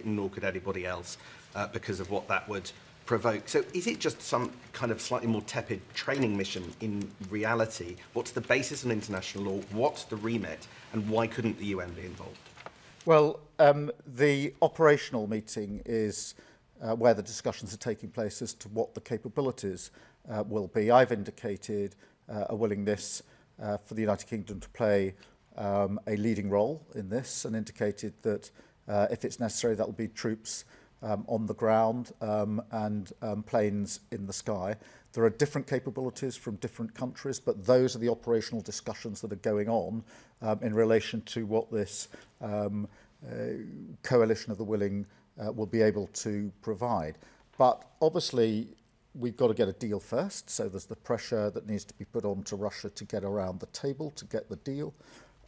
Britain, nor could anybody else, because of what that would provoke. So is it just some kind of slightly more tepid training mission in reality? What's the basis on international law? What's the remit? And why couldn't the UN be involved? Well, the operational meeting is where the discussions are taking place as to what the capabilities will be. I've indicated a willingness for the United Kingdom to play a leading role in this, and indicated that if it's necessary, that will be troops on the ground and planes in the sky. There are different capabilities from different countries, but those are the operational discussions that are going on in relation to what this coalition of the willing will be able to provide. But obviously, we've got to get a deal first, so there's the pressure that needs to be put on to Russia to get around the table, to get the deal.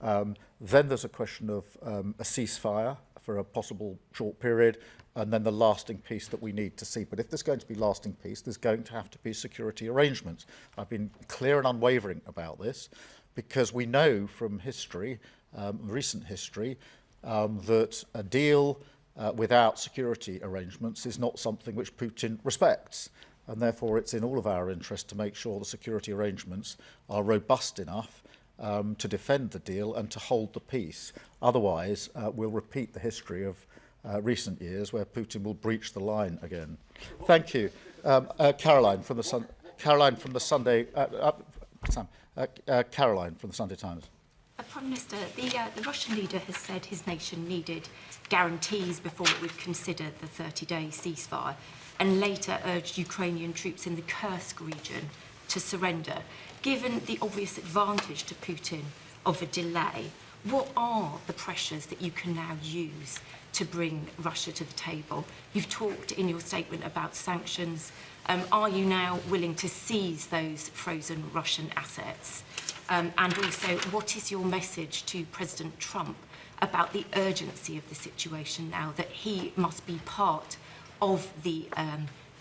Then there's a question of a ceasefire for a possible short period, and then the lasting peace that we need to see. But if there's going to be lasting peace, there's going to have to be security arrangements. I've been clear and unwavering about this, because we know from history, recent history, that a deal without security arrangements is not something which Putin respects. And therefore, it's in all of our interest to make sure the security arrangements are robust enough to defend the deal and to hold the peace. Otherwise, we'll repeat the history of recent years where Putin will breach the line again. Thank you. Caroline from the Sunday Times. Prime Minister, the Russian leader has said his nation needed guarantees before it would consider the 30-day ceasefire, and later urged Ukrainian troops in the Kursk region to surrender. Given the obvious advantage to Putin of a delay, what are the pressures that you can now use to bring Russia to the table? You've talked in your statement about sanctions. Are you now willing to seize those frozen Russian assets? And also, what is your message to President Trump about the urgency of the situation now, that he must be part of the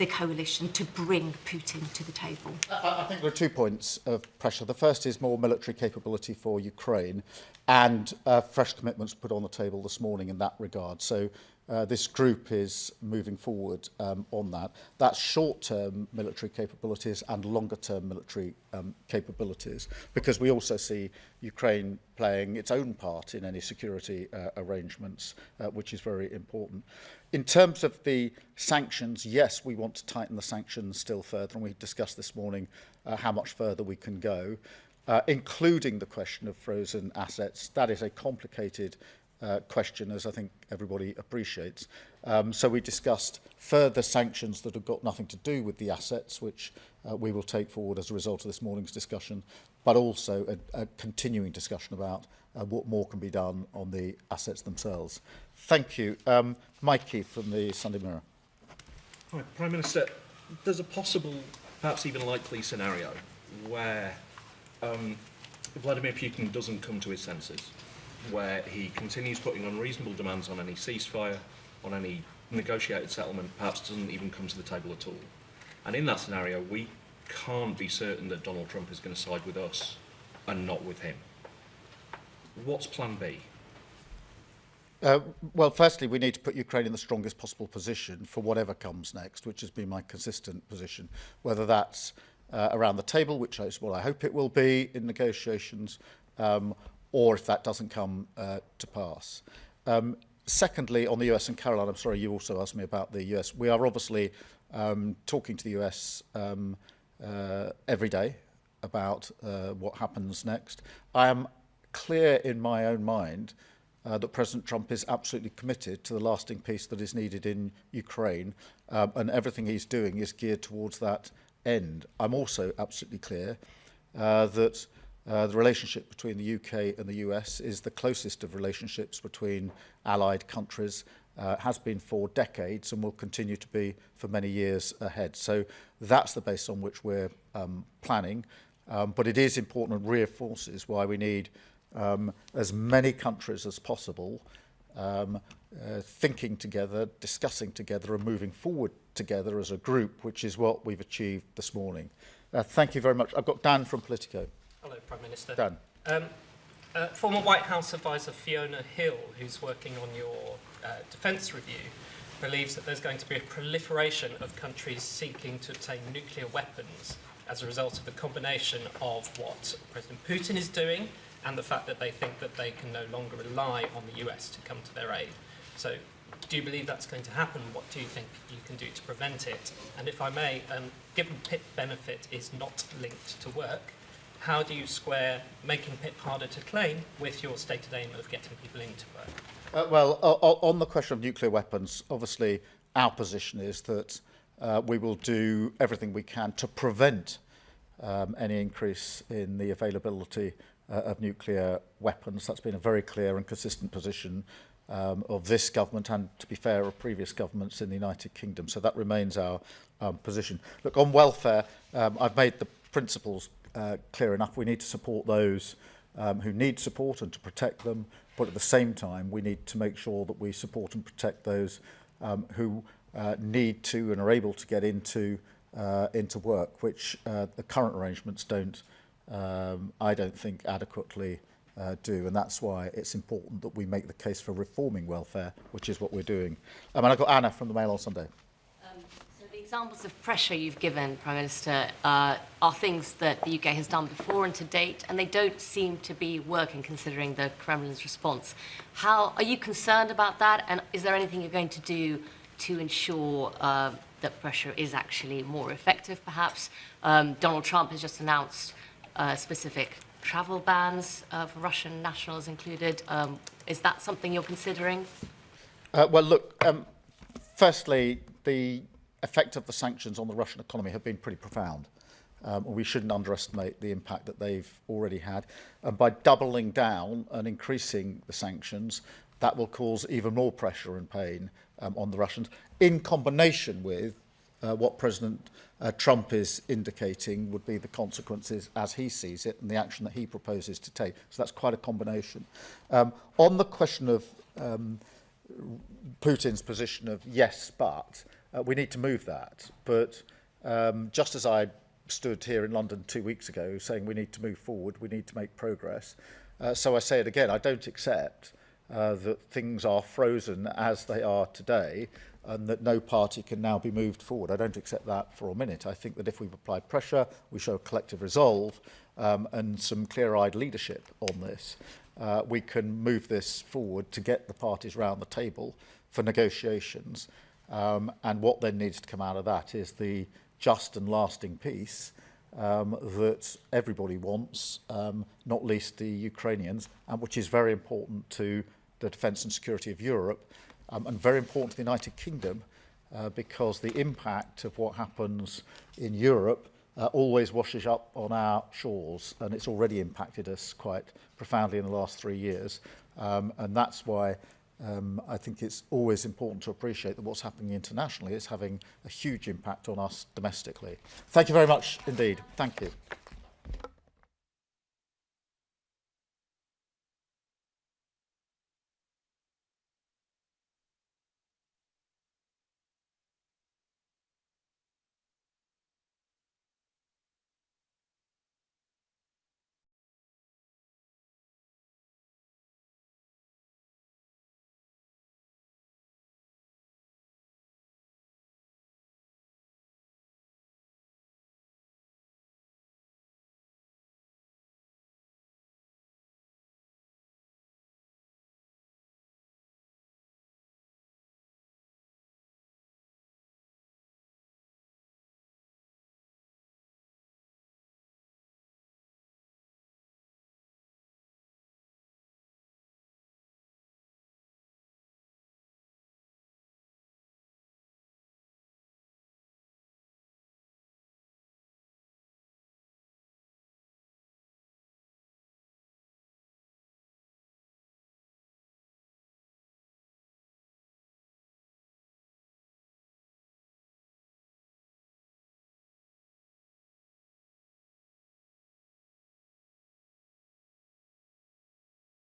coalition to bring Putin to the table? I think there are 2 points of pressure. The first is more military capability for Ukraine, and fresh commitments put on the table this morning in that regard. So this group is moving forward on that. That's short-term military capabilities and longer-term military capabilities, because we also see Ukraine playing its own part in any security arrangements, which is very important. In terms of the sanctions, yes, we want to tighten the sanctions still further, and we discussed this morning how much further we can go, including the question of frozen assets. That is a complicated question, as I think everybody appreciates. So we discussed further sanctions that have got nothing to do with the assets, which we will take forward as a result of this morning's discussion, but also a continuing discussion about what more can be done on the assets themselves. Thank you. Mikey from the Sunday Mirror. Hi, Prime Minister. There's a possible, perhaps even likely scenario where Vladimir Putin doesn't come to his senses, where he continues putting unreasonable demands on any ceasefire, on any negotiated settlement, perhaps doesn't even come to the table at all. And in that scenario, we can't be certain that Donald Trump is going to side with us and not with him. What's plan B? Well, firstly, we need to put Ukraine in the strongest possible position for whatever comes next, which has been my consistent position, whether that's around the table, which is what I hope it will be in negotiations, or if that doesn't come to pass. Secondly, on the US, and Caroline, I'm sorry, you also asked me about the US. We are obviously talking to the US every day about what happens next. I am clear in my own mind that President Trump is absolutely committed to the lasting peace that is needed in Ukraine, and everything he's doing is geared towards that end. I'm also absolutely clear that the relationship between the UK and the US is the closest of relationships between allied countries, has been for decades and will continue to be for many years ahead. So that's the base on which we're planning. But it is important and reinforces why we need as many countries as possible thinking together, discussing together and moving forward together as a group, which is what we've achieved this morning. Thank you very much. I've got Dan from Politico. Hello, Prime Minister. Dan. Former White House advisor Fiona Hill, who's working on your Defence Review believes that there's going to be a proliferation of countries seeking to obtain nuclear weapons as a result of the combination of what President Putin is doing and the fact that they think that they can no longer rely on the US to come to their aid. So, do you believe that's going to happen? What do you think you can do to prevent it? And if I may, given PIP benefit is not linked to work, how do you square making PIP harder to claim with your stated aim of getting people into work? On the question of nuclear weapons, obviously our position is that we will do everything we can to prevent any increase in the availability of nuclear weapons. That's been a very clear and consistent position of this government and, to be fair, of previous governments in the United Kingdom. So that remains our position. Look, on welfare, I've made the principles clear enough. We need to support those who need support and to protect them, but at the same time we need to make sure that we support and protect those who need to and are able to get into work, which the current arrangements don't, I don't think, adequately do, and that's why it's important that we make the case for reforming welfare, which is what we're doing. And I've got Anna from the Mail on Sunday. So the examples of pressure you've given, Prime Minister, are things that the UK has done before and to date, and they don't seem to be working considering the Kremlin's response. How are you concerned about that, and is there anything you're going to do to ensure that pressure is actually more effective, perhaps? Donald Trump has just announced specific travel bans for Russian nationals included. Is that something you're considering? Well, look, firstly, the effect of the sanctions on the Russian economy have been pretty profound. We shouldn't underestimate the impact that they've already had. And by doubling down and increasing the sanctions, that will cause even more pressure and pain on the Russians, in combination with what President Trump is indicating would be the consequences as he sees it and the action that he proposes to take. So that's quite a combination. On the question of Putin's position of yes, but we need to move that. But just as I stood here in London 2 weeks ago saying we need to move forward, we need to make progress, so I say it again, I don't accept that things are frozen as they are today and that no party can now be moved forward. I don't accept that for a minute. I think that if we apply pressure, we show collective resolve and some clear-eyed leadership on this, we can move this forward to get the parties round the table for negotiations. And what then needs to come out of that is the just and lasting peace that everybody wants, not least the Ukrainians, and which is very important to the defence and security of Europe, and very important to the United Kingdom, because the impact of what happens in Europe always washes up on our shores, and it's already impacted us quite profoundly in the last 3 years. And that's why I think it's always important to appreciate that what's happening internationally is having a huge impact on us domestically. Thank you very much indeed. Thank you.